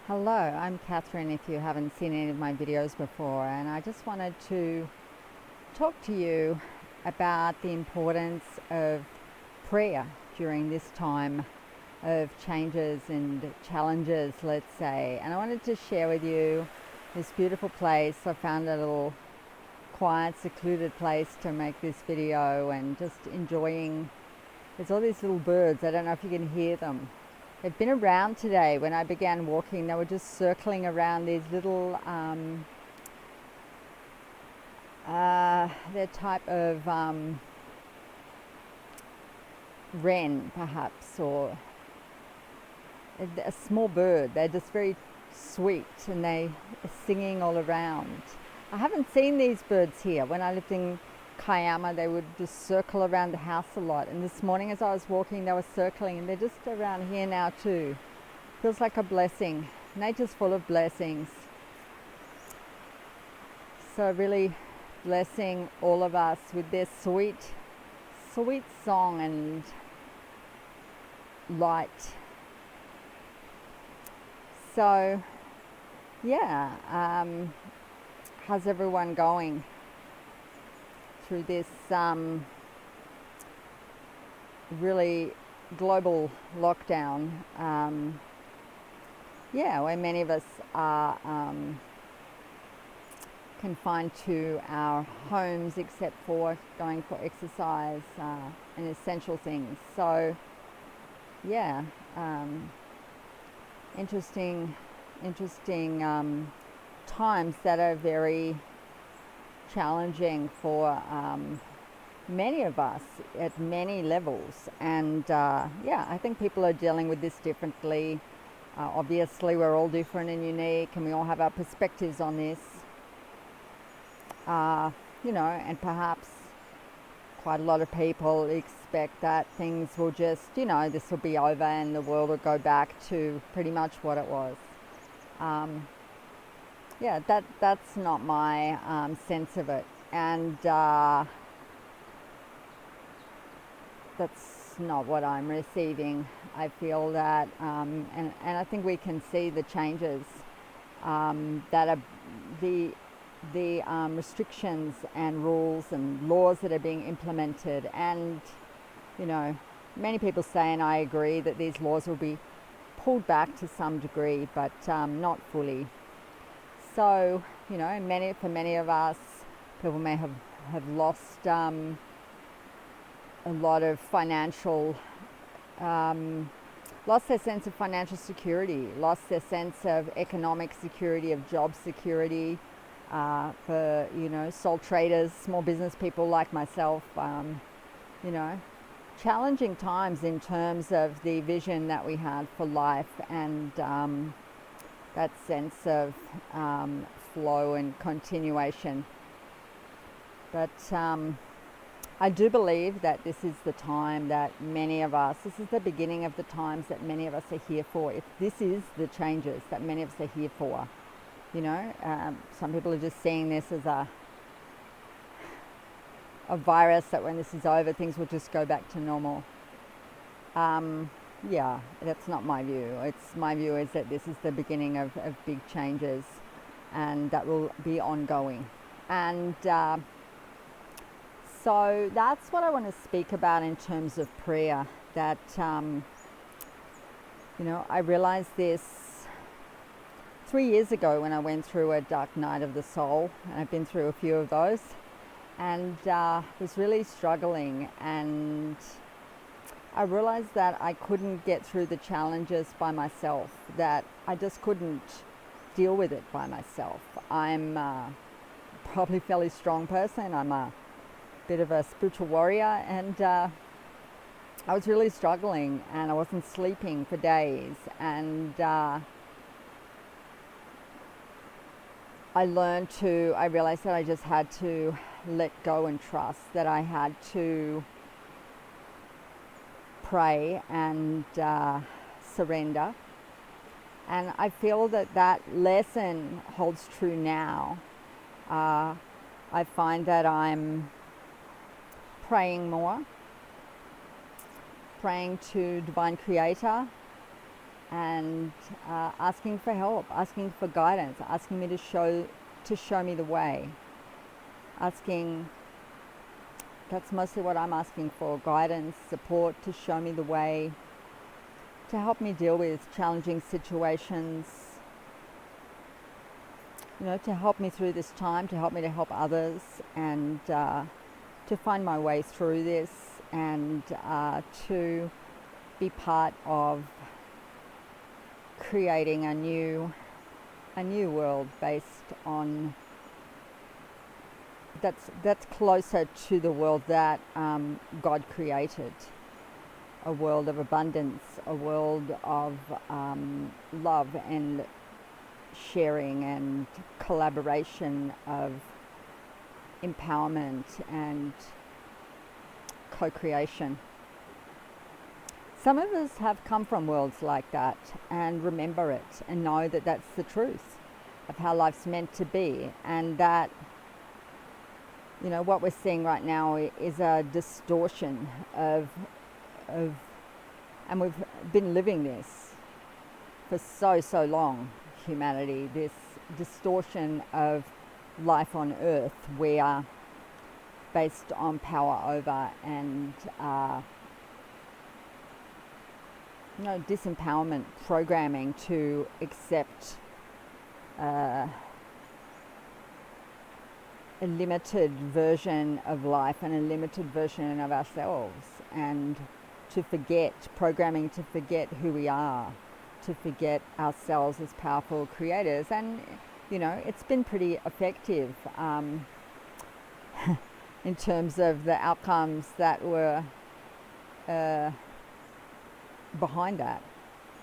Hello, I'm Katherine if you haven't seen any of my videos before, and I just wanted to talk to you about the importance of prayer during this time of changes and challenges, let's say. And I wanted to share with you this beautiful place. I found a little quiet, secluded place to make this video and just enjoying. There's all these little birds. I don't know if you can hear them. They've been around today. When I began walking, they were just circling around these little, their type of wren, perhaps, or a small bird. They're just very sweet and they are singing all around. I haven't seen these birds here. When I lived in Kiama, they would just circle around the house a lot, and this morning as I was walking they were circling, and they're just around here now too. Feels like a blessing. Nature's full of blessings, so really blessing all of us with their sweet song and light. So yeah, how's everyone going through this really global lockdown, where many of us are confined to our homes except for going for exercise and essential things. So interesting times that are very challenging for many of us at many levels, and I think people are dealing with this differently. Obviously we're all different and unique, and we all have our perspectives on this, and perhaps quite a lot of people expect that things will just, this will be over and the world will go back to pretty much what it was. That's not my sense of it, and that's not what I'm receiving. I feel that, and I think we can see the changes that are the restrictions and rules and laws that are being implemented, and many people say, and I agree, that these laws will be pulled back to some degree, but not fully. So, for many of us, people may have lost a lot of financial, lost their sense of financial security, lost their sense of economic security, of job security, for, sole traders, small business people like myself, challenging times in terms of the vision that we had for life, and that sense of flow and continuation. But I do believe that this is the time that many of us, this is the beginning of the times that many of us are here for. If this is the changes that many of us are here for, some people are just seeing this as a virus, that when this is over things will just go back to normal. That's not my view. My view is that this is the beginning of big changes, and that will be ongoing. And so that's what I want to speak about in terms of prayer. That I realized this 3 years ago when I went through a dark night of the soul, and I've been through a few of those, and was really struggling, and I realized that I couldn't get through the challenges by myself, that I just couldn't deal with it by myself. I'm probably a fairly strong person. I'm a bit of a spiritual warrior, and I was really struggling, and I wasn't sleeping for days, and I realized that I just had to let go and trust, that I had to pray and surrender. And I feel that lesson holds true now. I find that I'm praying more, praying to Divine Creator, and asking for help, asking for guidance, asking me to show me the way. That's mostly what I'm asking for: guidance, support, to show me the way, to help me deal with challenging situations, to help me through this time, to help me to help others, and to find my way through this, and to be part of creating a new world based on that's closer to the world that God created. A world of abundance, a world of love and sharing and collaboration, of empowerment and co-creation. Some of us have come from worlds like that and remember it and know that that's the truth of how life's meant to be, and that what we're seeing right now is a distortion of and we've been living this for so long, humanity, this distortion of life on earth, where based on power over and disempowerment programming to accept a limited version of life and a limited version of ourselves, and to forget, programming to forget who we are, to forget ourselves as powerful creators. And it's been pretty effective in terms of the outcomes that were behind that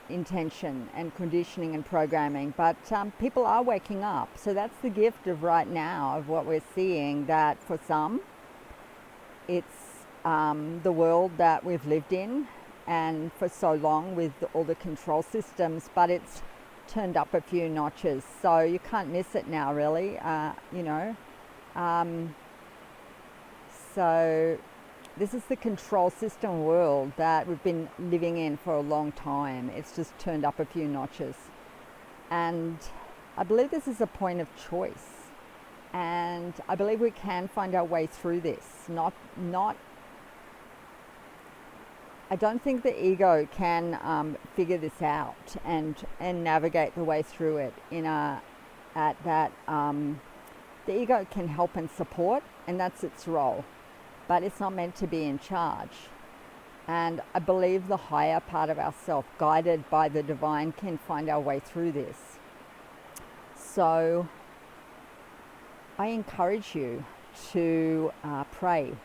intention and conditioning and programming. But people are waking up, so that's the gift of right now, of what we're seeing, that for some it's the world that we've lived in and for so long with all the control systems, but it's turned up a few notches, so you can't miss it now, really. So this is the control system world that we've been living in for a long time. It's just turned up a few notches. And I believe this is a point of choice. And I believe we can find our way through this. I don't think the ego can figure this out and navigate the way through it the ego can help and support, and that's its role. But it's not meant to be in charge. And I believe the higher part of ourself, guided by the divine, can find our way through this. So I encourage you to pray,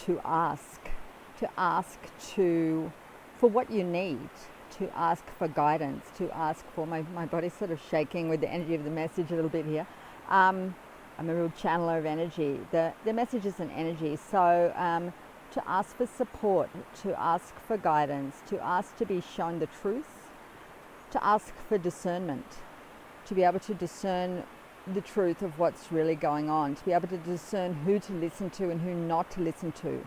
to ask for what you need, to ask for guidance, to ask for, my body's sort of shaking with the energy of the message a little bit here. I'm a real channeler of energy. The message is an energy. So to ask for support, to ask for guidance, to ask to be shown the truth, to ask for discernment, to be able to discern the truth of what's really going on, to be able to discern who to listen to and who not to listen to.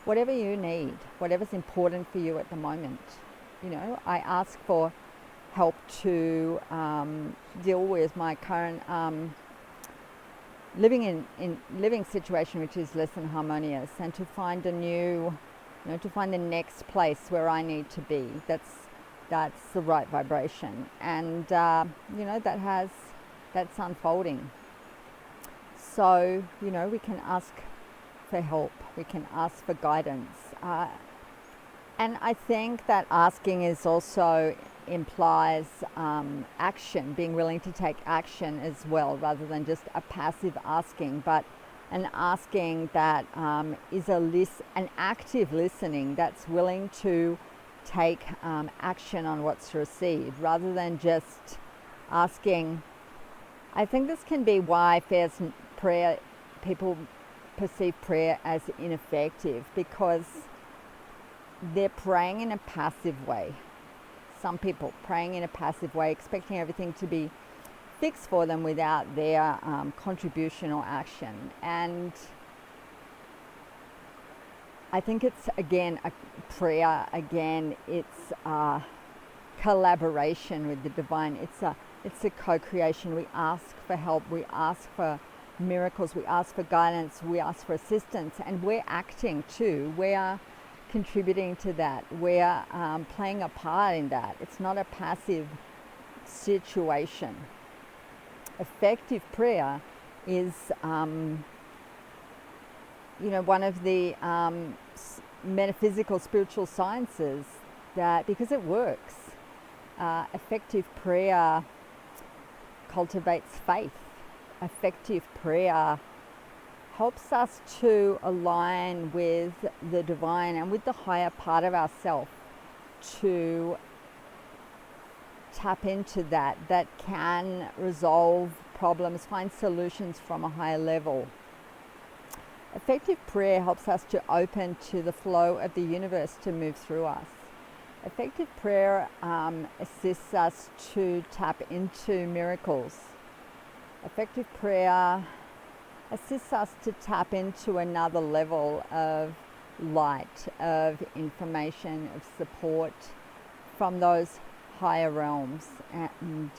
Whatever you need, whatever's important for you at the moment. I ask for help to deal with my current living situation, which is less than harmonious, and to find a new, to find the next place where I need to be. That's the right vibration, and that's unfolding. So we can ask for help, we can ask for guidance, and I think that asking is also implies action, being willing to take action as well, rather than just a passive asking, but an asking that is an active listening that's willing to take action on what's received, rather than just asking. I think this can be why people perceive prayer as ineffective, because they're praying in a passive way. Some people praying in a passive way, expecting everything to be fixed for them without their contribution or action. And I think it's, again, a prayer. Again, it's collaboration with the divine. It's a co-creation. We ask for help. We ask for miracles. We ask for guidance. We ask for assistance, and we're acting too. We are contributing to that. We're playing a part in that. It's not a passive situation. Effective prayer is, one of the metaphysical spiritual sciences that, because it works, effective prayer cultivates faith. Effective prayer helps us to align with the divine and with the higher part of ourselves, to tap into that can resolve problems, find solutions from a higher level. Effective prayer helps us to open to the flow of the universe to move through us. Effective prayer assists us to tap into miracles. Effective prayer assists us to tap into another level of light, of information, of support from those higher realms. And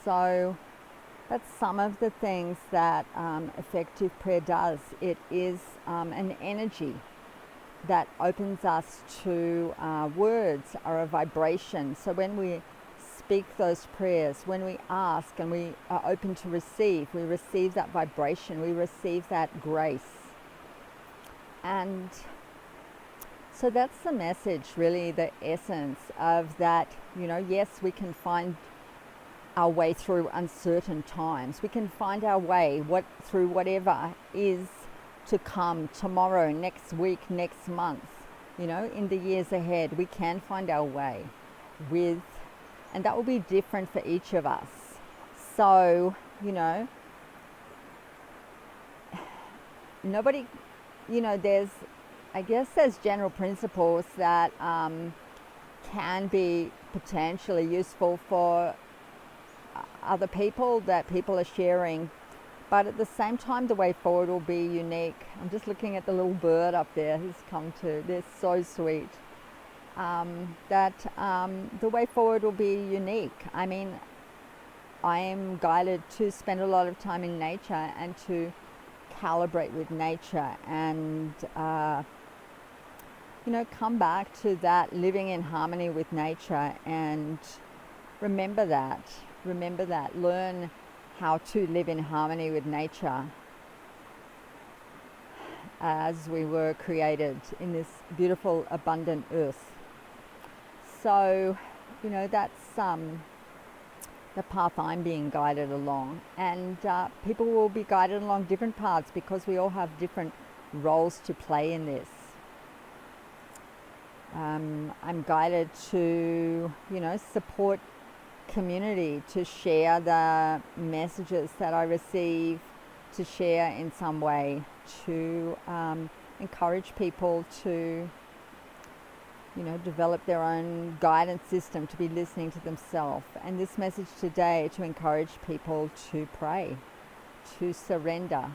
so that's some of the things that effective prayer does. It is an energy that opens us to words, are a vibration. So when we speak those prayers, when we ask and we are open to receive, we receive that vibration, we receive that grace. And so that's the message, really, the essence of that. Yes, we can find our way through uncertain times. We can find our way through whatever is to come tomorrow, next week, next month, in the years ahead. We can find our way and that will be different for each of us. So, nobody, there's general principles that can be potentially useful for other people, that people are sharing, but at the same time the way forward will be unique. I'm just looking at the little bird up there who's come to. They're so sweet. The way forward will be unique. I mean, I am guided to spend a lot of time in nature and to calibrate with nature and come back to that, living in harmony with nature, and remember that, learn how to live in harmony with nature as we were created in this beautiful, abundant earth. So, that's the path I'm being guided along. And people will be guided along different paths because we all have different roles to play in this. I'm guided to, support community, to share the messages that I receive, to share in some way, to encourage people to develop their own guidance system, to be listening to themselves. And this message today, to encourage people to pray, to surrender.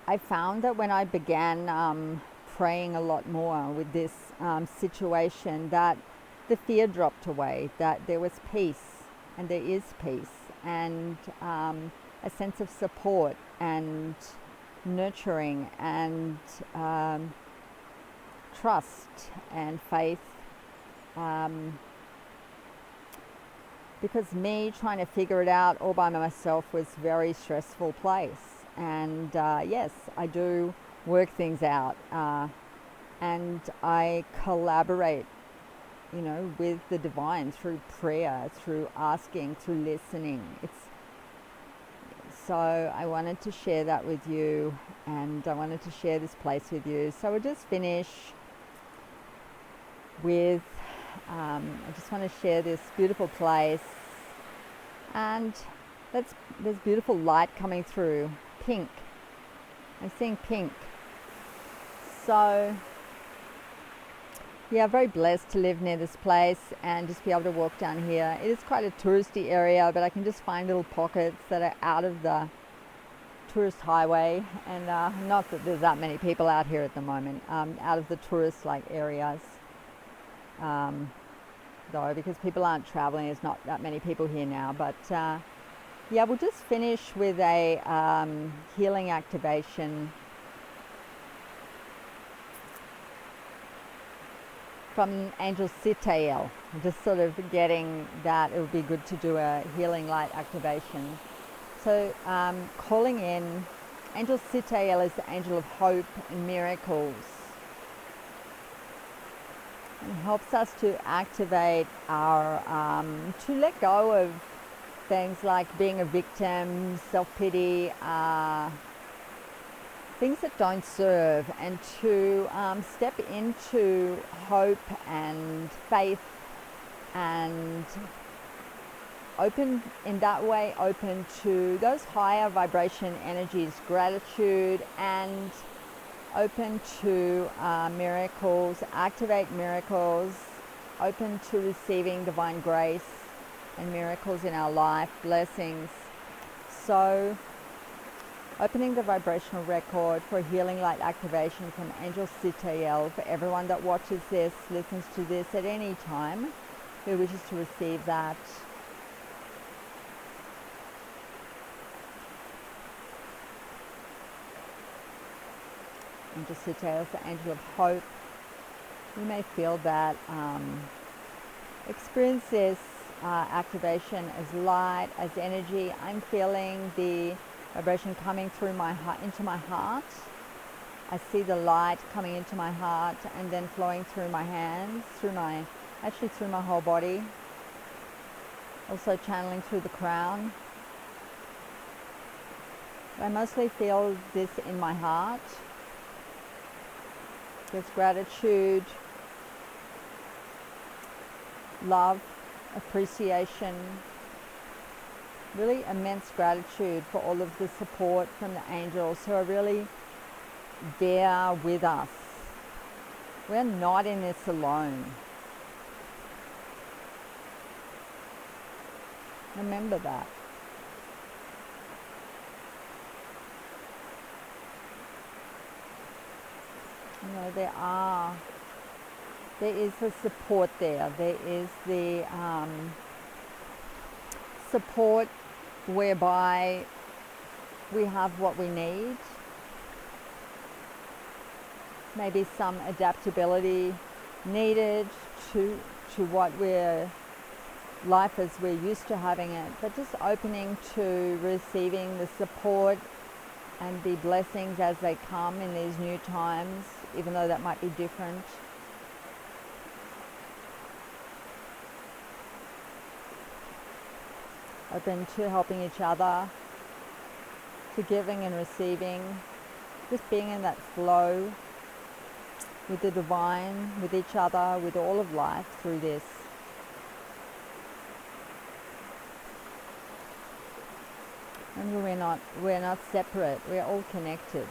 I found that when I began praying a lot more with this situation, that the fear dropped away, that there was peace, and there is peace, and a sense of support and nurturing and trust and faith. Because me trying to figure it out all by myself was a very stressful place. And yes, I do work things out, and I collaborate, with the divine through prayer, through asking, through listening. So I wanted to share that with you, and I wanted to share this place with you. So we'll just finish with, I just want to share this beautiful place, and there's beautiful light coming through. Pink. I'm seeing pink. So Yeah, very blessed to live near this place and just be able to walk down here. It is quite a touristy area, but I can just find little pockets that are out of the tourist highway, and not that there's that many people out here at the moment, out of the tourist like areas, though, because people aren't traveling. There's not that many people here now, but yeah, we'll just finish with a healing activation from Angel Sitael. I'm just sort of getting that it would be good to do a healing light activation. So calling in Angel Sitael is the angel of hope and miracles. It helps us to activate our, to let go of things like being a victim, self-pity, things that don't serve, and to step into hope and faith, and open in that way, open to those higher vibration energies, gratitude, and open to miracles, activate miracles, open to receiving divine grace and miracles in our life, blessings. So opening the vibrational record for healing light activation from Angel Sitael for everyone that watches this, listens to this at any time, who wishes to receive that. Angel Sitael is the angel of hope. You may feel that, experience this activation as light, as energy. I'm feeling the vibration coming through my heart, into my heart. I see the light coming into my heart and then flowing through my hands, through my whole body. Also channeling through the crown. I mostly feel this in my heart. There's gratitude, love, appreciation, really immense gratitude for all of the support from the angels who are really there with us. We're not in this alone. Remember that. You know, there is the support there. There is the support whereby we have what we need. Maybe some adaptability needed to what life as we're used to having it, but just opening to receiving the support and the blessings as they come in these new times, even though that might be different. Open to helping each other, to giving and receiving, just being in that flow with the divine, with each other, with all of life through this. And we're not separate, we're all connected.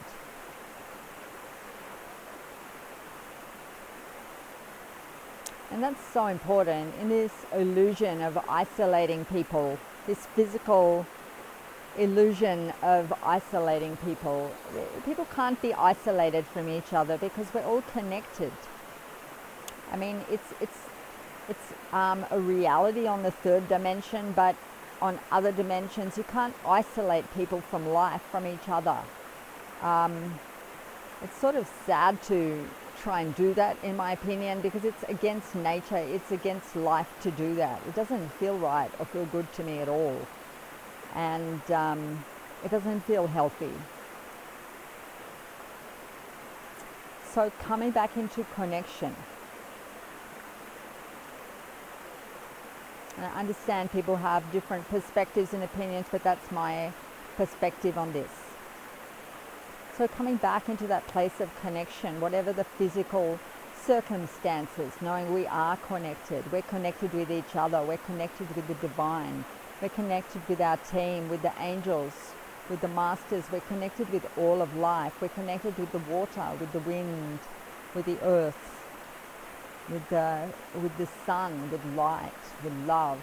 And that's so important in this illusion of isolating people, this physical illusion of isolating people. People can't be isolated from each other because we're all connected. I mean, it's a reality on the third dimension, but on other dimensions, you can't isolate people from life, from each other. It's sort of sad to try and do that, in my opinion, because it's against nature, it's against life to do that. It doesn't feel right or feel good to me at all. And it doesn't feel healthy. So coming back into connection. And I understand people have different perspectives and opinions, but that's my perspective on this. So coming back into that place of connection, whatever the physical circumstances, knowing we are connected. We're connected with each other. We're connected with the divine. We're connected with our team, with the angels, with the masters. We're connected with all of life. We're connected with the water, with the wind, with the earth. with the sun, with light, with love.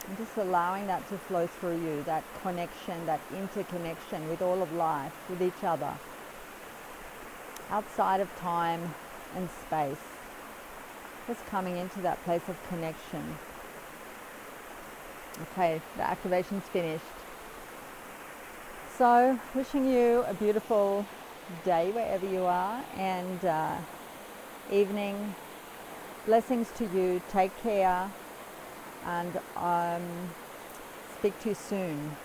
And just allowing that to flow through you, that connection, that interconnection with all of life, with each other, outside of time and space. Just coming into that place of connection. Okay, the activation's finished. So, wishing you a beautiful day wherever you are, and evening. Blessings to you. Take care, and speak to you soon.